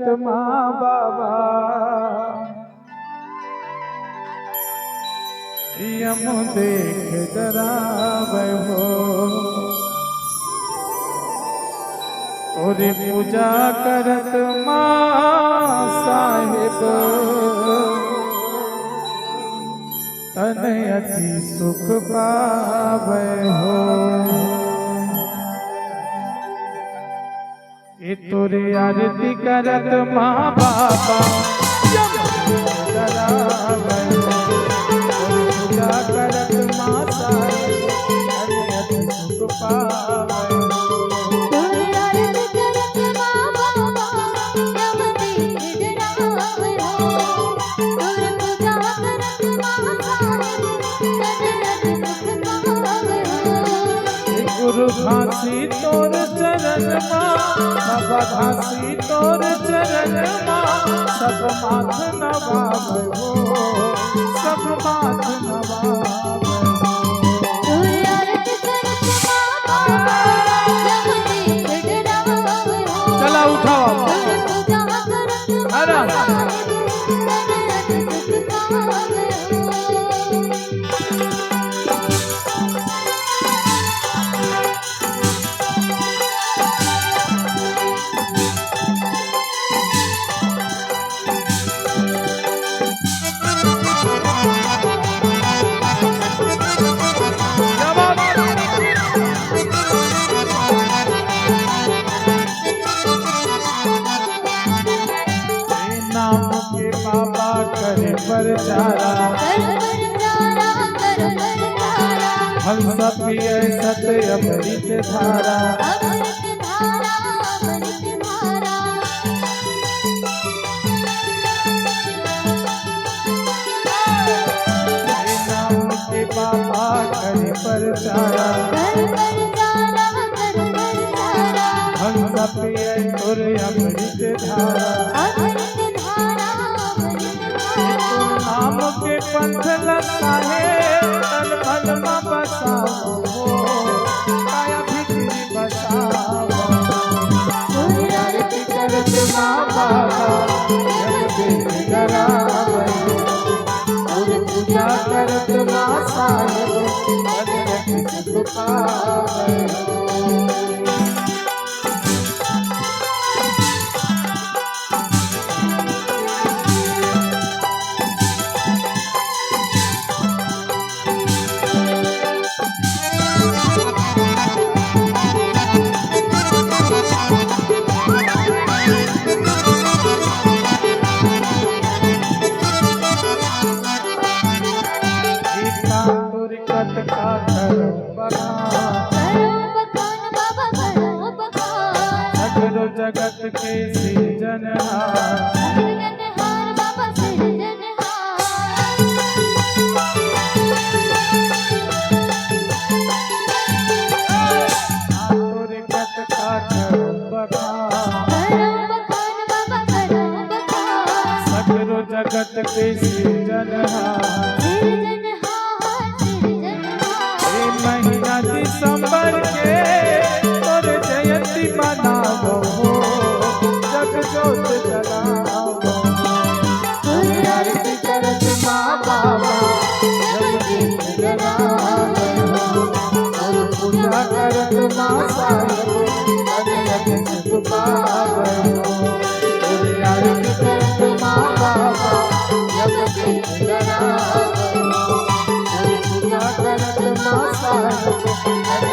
करत माँ बाबा यम देख डरावे हो तोरी पूजा करत माँ साहिब तन अति सुख पावे हो ये तोरे आरती करत माँ बाबा यम डरावे हो तोरी पूजा करत माँ साहिब तन अति सुख पावे हो गुरु घासी तोर चरण माँ बाबा घासी तोर चरण माँ सब माथ नवावे हो सब माथ नवावे चला उठाओ आराम परचारा हंस पिए सत्य अमृत धारा नाम के बाबा करे परचारा हंस पिए तुर अमृत धारा नाम के पंथ लसाहे तन मन में बसाओ काया भिखरी बसाओ तोरी आरती करत माँ बाबा यम देख डरावे और पूजा करत माँ साहिब तन अति सुख पावे जगत के सृजनहार बाबा तोरे कत काठर सगरो जगत के सृजनहार महीना दिसंबर के तोर जयंती मनावो जग जोत जलावो तोरी आरती करत माँ बाबा यम देख डरावे और पूजा करत माँ साहिब तन अति सुख पावे तोरी आरती करत माँ बाबा यम देख डरावे और पूजा करत माँ साहिब